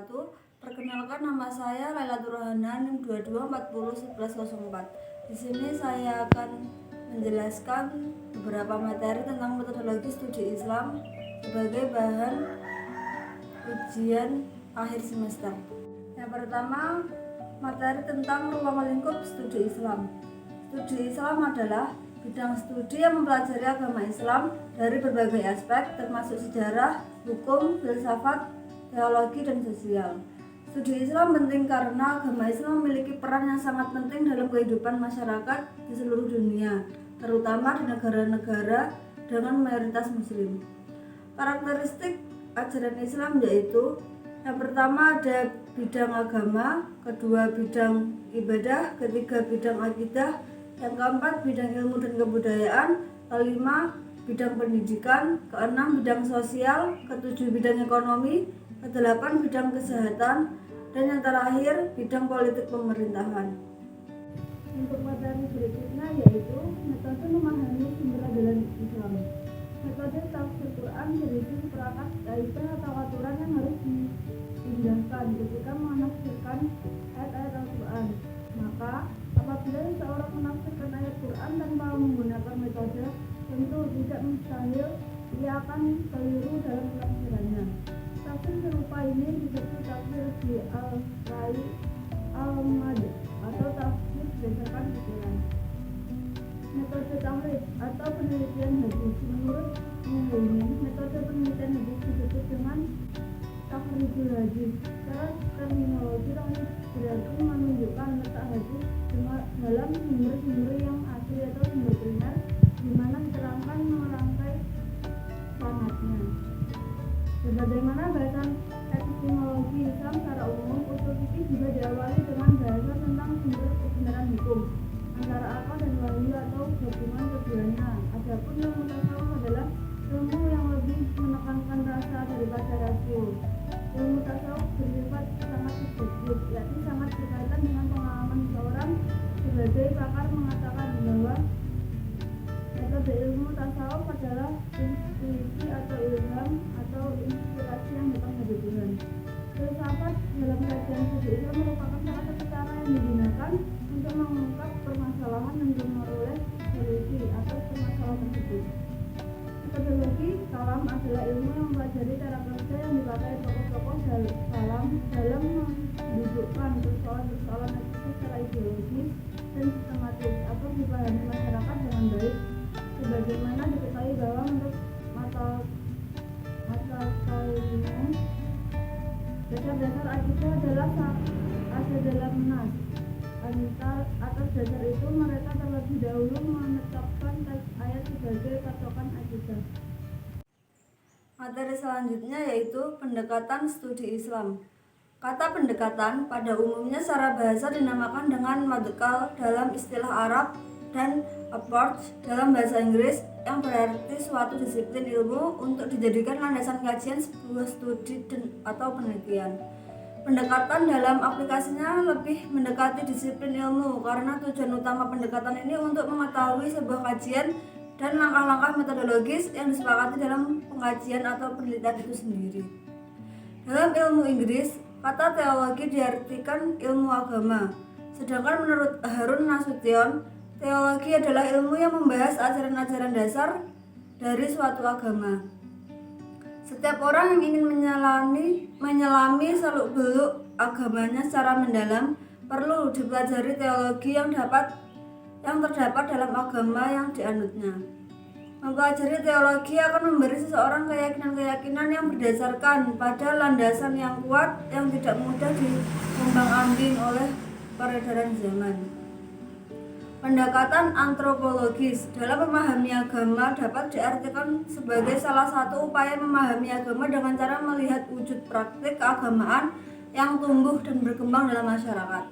wabarakatuh. Perkenalkan, nama saya Lailatul Rohana, NIM 22401104. Di sini saya akan menjelaskan beberapa materi tentang metodologi studi Islam sebagai bahan ujian akhir semester. Yang pertama, materi tentang ruang lingkup studi Islam. Studi Islam adalah bidang studi yang mempelajari agama Islam dari berbagai aspek, termasuk sejarah, hukum, filsafat, teologi, dan sosial. Studi Islam penting karena agama Islam memiliki peran yang sangat penting dalam kehidupan masyarakat di seluruh dunia, terutama di negara-negara dengan mayoritas Muslim. Karakteristik ajaran Islam yaitu: yang pertama ada bidang agama, kedua bidang ibadah, ketiga bidang akidah, yang keempat bidang ilmu dan kebudayaan, kelima bidang pendidikan, keenam bidang sosial, ketujuh bidang ekonomi, kedelapan bidang kesehatan, dan yang terakhir bidang politik pemerintahan. Untuk materi berikutnya yaitu metode memahami sumber ajaran Islam. Metode tafsir Quran berisi seperangkat kaidah atau aturan yang harus diindahkan ketika menafsirkan ayat-ayat Al-Quran. Maka apabila seorang menafsirkan ayat Quran tanpa menggunakan metode, tentu tidak mustahil ia akan keliru dalam penafsirannya. Tafsir serupa ini disebut tafsir di al-Rai al-Mad atau tafsir berdasarkan pikiran. Metode tahrif atau penelitian hadis. Menurut Muhyiddin, metode penelitian hadis disebut dengan takhrijul hadis. Secara terminologi, tahrif berarti menunjukkan letak hadis dalam sumber-sumber yang asli atau sumber primer, di mana diterangkan merangkai sanadnya. Sebagaimana bahasan epistemologi Islam secara umum, usul fikih juga diawali dengan bahasa tentang sumber kebenaran hukum antara akal dan wahyu atau gabungan keduanya. Adapun ilmu tasawuf adalah ilmu yang lebih menekankan rasa daripada rasio. Ilmu tasawuf bersifat sangat subjektif, yakni sangat berkaitan dengan pengalaman seseorang. Sebagai pakar mengatakan bahwa metode ilmu tasawuf adalah intuisi atau ilham atau inspirasi yang datang dari Tuhan. Filsafat dalam kajian studi Islam merupakan salah satu cara yang digunakan untuk mengungkap permasalahan dan memperoleh solusi atas permasalahan tersebut. Metodologi kalam adalah ilmu yang mempelajari cara kerja yang dipakai tokoh-tokoh kalam dalam mendudukkan persoalan-persoalan etis secara ideologis dan sistematis atau dipahami masyarakat dengan baik. Sebagaimana diketahui bahwa menurut mata ilmu, dasar-dasar akidah adalah ada dalam nas. Atas dasar itu mereka terlebih dahulu menetapkan teks ayat sebagai patokan akidah. Materi selanjutnya yaitu pendekatan studi Islam. Kata pendekatan pada umumnya secara bahasa dinamakan dengan madkhal dalam istilah Arab dan approach dalam bahasa Inggris, yang berarti suatu disiplin ilmu untuk dijadikan landasan kajian sebuah studi atau penelitian. Pendekatan dalam aplikasinya lebih mendekati disiplin ilmu karena tujuan utama pendekatan ini untuk mengetahui sebuah kajian dan langkah-langkah metodologis yang disepakati dalam pengkajian atau penelitian itu sendiri. Dalam ilmu Inggris, kata teologi diartikan ilmu agama. Sedangkan menurut Harun Nasution, teologi adalah ilmu yang membahas ajaran-ajaran dasar dari suatu agama. Setiap orang yang ingin menyelami seluk-beluk agamanya secara mendalam perlu dipelajari teologi yang terdapat dalam agama yang dianutnya. Mempelajari teologi akan memberi seseorang keyakinan-keyakinan yang berdasarkan pada landasan yang kuat yang tidak mudah diombang-ambing oleh peredaran zaman. Pendekatan antropologis dalam memahami agama dapat diartikan sebagai salah satu upaya memahami agama dengan cara melihat wujud praktik keagamaan yang tumbuh dan berkembang dalam masyarakat.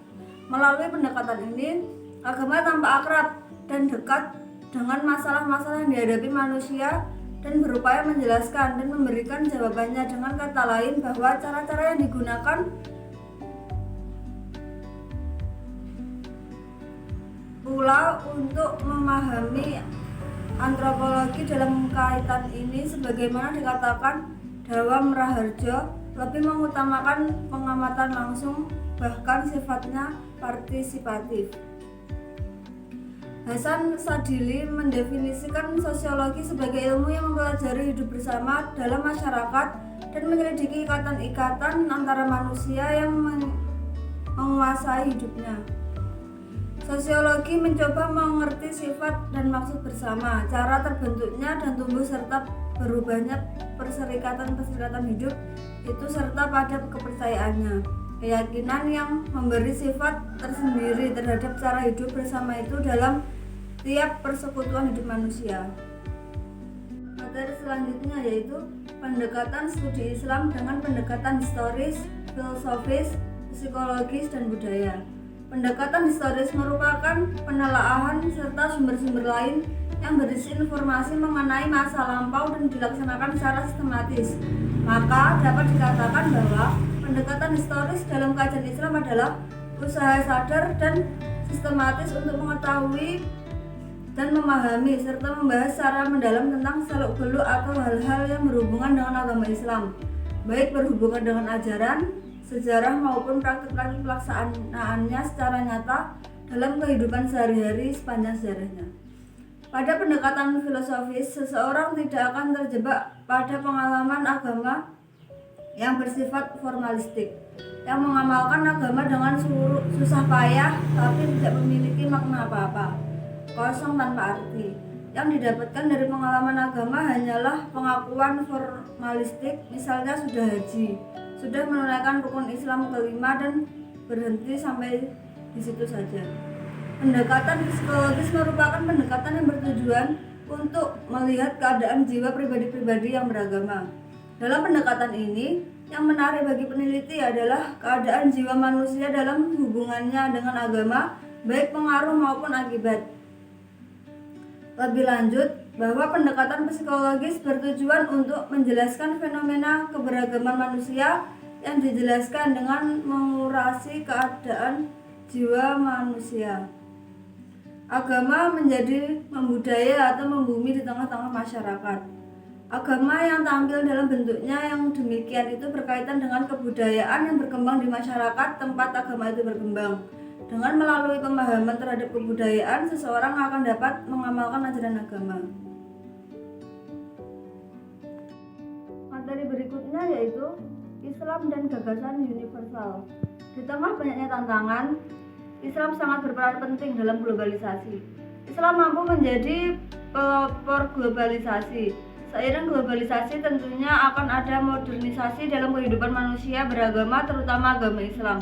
Melalui pendekatan ini, agama tampak akrab dan dekat dengan masalah-masalah yang dihadapi manusia dan berupaya menjelaskan dan memberikan jawabannya. Dengan kata lain, bahwa cara-cara yang digunakan pula untuk memahami antropologi dalam kaitan ini, sebagaimana dikatakan Dawam Raharjo lebih mengutamakan pengamatan langsung, bahkan sifatnya partisipatif. Hasan Sadili mendefinisikan sosiologi sebagai ilmu yang mempelajari hidup bersama dalam masyarakat dan menyelidiki ikatan-ikatan antara manusia yang menguasai hidupnya. Sosiologi mencoba mengerti sifat dan maksud bersama, cara terbentuknya dan tumbuh serta berubahnya perserikatan hidup itu serta pada kepercayaannya, keyakinan yang memberi sifat tersendiri terhadap cara hidup bersama itu dalam tiap persekutuan hidup manusia. Materi selanjutnya yaitu pendekatan studi Islam dengan pendekatan historis, filosofis, psikologis, dan budaya. Pendekatan historis merupakan penelaahan serta sumber-sumber lain yang berisi informasi mengenai masa lampau dan dilaksanakan secara sistematis. Maka dapat dikatakan bahwa pendekatan historis dalam kajian Islam adalah usaha sadar dan sistematis untuk mengetahui dan memahami serta membahas secara mendalam tentang seluk-beluk atau hal-hal yang berhubungan dengan agama Islam, baik berhubungan dengan ajaran, sejarah maupun praktik-praktik pelaksanaannya secara nyata dalam kehidupan sehari-hari sepanjang sejarahnya. Pada pendekatan filosofis, seseorang tidak akan terjebak pada pengalaman agama yang bersifat formalistik, yang mengamalkan agama dengan susah payah tapi tidak memiliki makna apa-apa, kosong tanpa arti. Yang didapatkan dari pengalaman agama hanyalah pengakuan formalistik, misalnya sudah haji, sudah menunaikan rukun Islam kelima dan berhenti sampai di situ saja. Pendekatan psikologis merupakan pendekatan yang bertujuan untuk melihat keadaan jiwa pribadi-pribadi yang beragama. Dalam pendekatan ini, yang menarik bagi peneliti adalah keadaan jiwa manusia dalam hubungannya dengan agama, baik pengaruh maupun akibat. Lebih lanjut, bahwa pendekatan psikologis bertujuan untuk menjelaskan fenomena keberagaman manusia yang dijelaskan dengan mengurasi keadaan jiwa manusia. Agama menjadi membudaya atau membumi di tengah-tengah masyarakat. Agama yang tampil dalam bentuknya yang demikian itu berkaitan dengan kebudayaan yang berkembang di masyarakat tempat agama itu berkembang. Dengan melalui pemahaman terhadap kebudayaan, seseorang akan dapat mengamalkan ajaran agama. Materi berikutnya yaitu Islam dan gagasan universal. Di tengah banyaknya tantangan, Islam sangat berperan penting dalam globalisasi. Islam mampu menjadi pelopor globalisasi. Seiring globalisasi tentunya akan ada modernisasi dalam kehidupan manusia beragama, terutama agama Islam.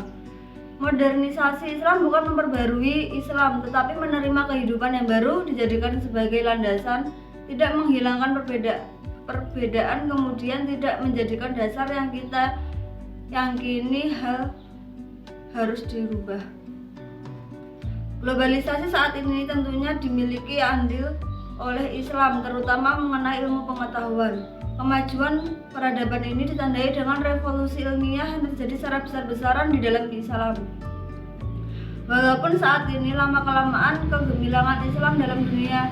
Modernisasi Islam bukan memperbarui Islam, tetapi menerima kehidupan yang baru, dijadikan sebagai landasan, tidak menghilangkan perbedaan, kemudian tidak menjadikan dasar yang kita yakini harus dirubah. Globalisasi saat ini tentunya dimiliki andil oleh Islam, terutama mengenai ilmu pengetahuan. Kemajuan peradaban ini ditandai dengan revolusi ilmiah yang terjadi secara besar-besaran di dalam Islam. Walaupun saat ini lama-kelamaan kegemilangan Islam dalam dunia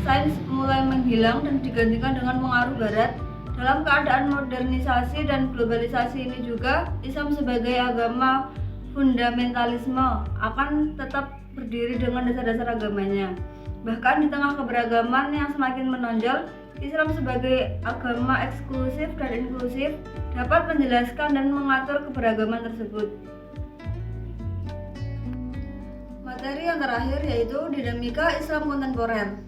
sains mulai menghilang dan digantikan dengan pengaruh Barat, dalam keadaan modernisasi dan globalisasi ini juga Islam sebagai agama fundamentalisme akan tetap berdiri dengan dasar-dasar agamanya. Bahkan di tengah keberagaman yang semakin menonjol, Islam sebagai agama eksklusif dan inklusif dapat menjelaskan dan mengatur keberagaman tersebut. Materi yang terakhir yaitu dinamika Islam kontemporer.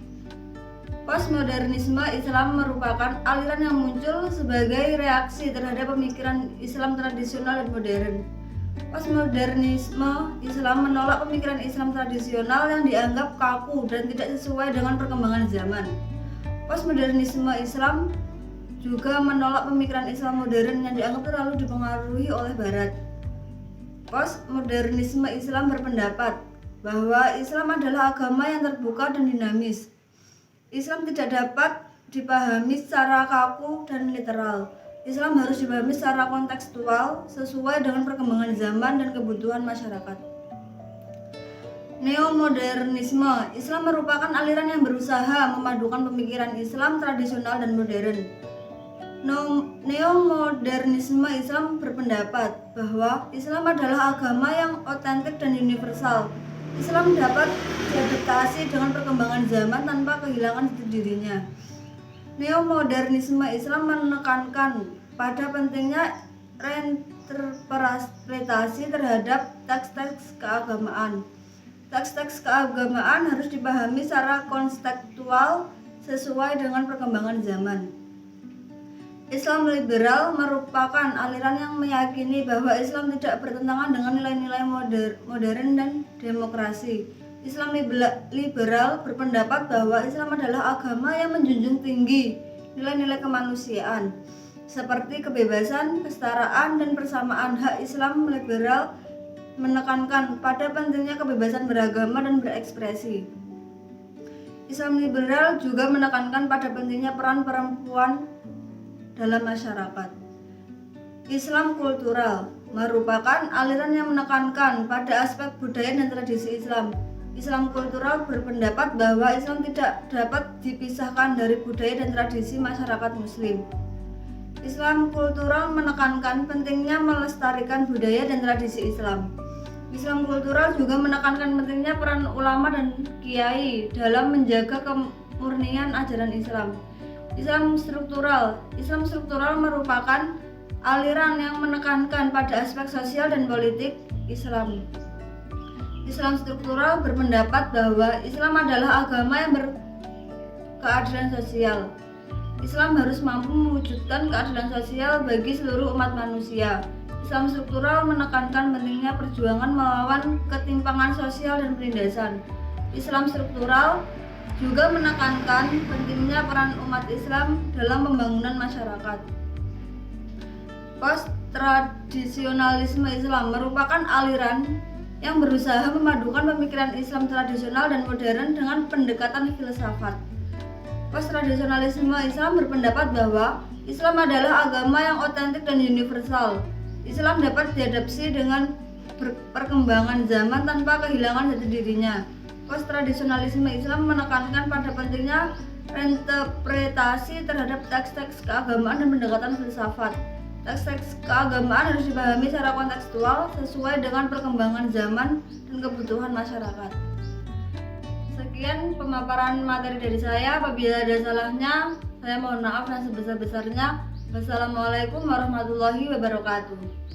Postmodernisme Islam merupakan aliran yang muncul sebagai reaksi terhadap pemikiran Islam tradisional dan modern. Postmodernisme Islam menolak pemikiran Islam tradisional yang dianggap kaku dan tidak sesuai dengan perkembangan zaman. Postmodernisme Islam juga menolak pemikiran Islam modern yang dianggap terlalu dipengaruhi oleh Barat. Postmodernisme Islam berpendapat bahwa Islam adalah agama yang terbuka dan dinamis. Islam tidak dapat dipahami secara kaku dan literal. Islam harus dipahami secara kontekstual sesuai dengan perkembangan zaman dan kebutuhan masyarakat. Neomodernisme Islam merupakan aliran yang berusaha memadukan pemikiran Islam tradisional dan modern. Neomodernisme Islam berpendapat bahwa Islam adalah agama yang otentik dan universal. Islam dapat diadaptasi dengan perkembangan zaman tanpa kehilangan jati dirinya. Neomodernisme Islam menekankan pada pentingnya reinterpretasi terhadap teks-teks keagamaan. Teks-teks keagamaan harus dipahami secara kontekstual sesuai dengan perkembangan zaman. Islam liberal merupakan aliran yang meyakini bahwa Islam tidak bertentangan dengan nilai-nilai modern dan demokrasi. Islam liberal berpendapat bahwa Islam adalah agama yang menjunjung tinggi nilai-nilai kemanusiaan seperti kebebasan, kesetaraan, dan persamaan. Hak Islam liberal menekankan pada pentingnya kebebasan beragama dan berekspresi. Islam liberal juga menekankan pada pentingnya peran perempuan dalam masyarakat. Islam kultural merupakan aliran yang menekankan pada aspek budaya dan tradisi Islam. Islam kultural berpendapat bahwa Islam tidak dapat dipisahkan dari budaya dan tradisi masyarakat Muslim. Islam kultural menekankan pentingnya melestarikan budaya dan tradisi Islam. Islam kultural juga menekankan pentingnya peran ulama dan kiai dalam menjaga kemurnian ajaran Islam. Islam struktural merupakan aliran yang menekankan pada aspek sosial dan politik Islam. Islam struktural berpendapat bahwa Islam adalah agama yang berkeadilan sosial. Islam harus mampu mewujudkan keadilan sosial bagi seluruh umat manusia. Islam struktural menekankan pentingnya perjuangan melawan ketimpangan sosial dan penindasan. Islam struktural juga menekankan pentingnya peran umat Islam dalam pembangunan masyarakat. Post-tradisionalisme Islam merupakan aliran yang berusaha memadukan pemikiran Islam tradisional dan modern dengan pendekatan filsafat. Post-tradisionalisme Islam berpendapat bahwa Islam adalah agama yang otentik dan universal. Islam dapat diadaptasi dengan perkembangan zaman tanpa kehilangan jati dirinya. Post-tradisionalisme Islam menekankan pada pentingnya reinterpretasi terhadap teks-teks keagamaan dan pendekatan filsafat. Teks-teks keagamaan harus dipahami secara kontekstual sesuai dengan perkembangan zaman dan kebutuhan masyarakat. Sekian pemaparan materi dari saya. Apabila ada salahnya, saya mohon maaf dan sebesar-besarnya. Wassalamualaikum warahmatullahi wabarakatuh.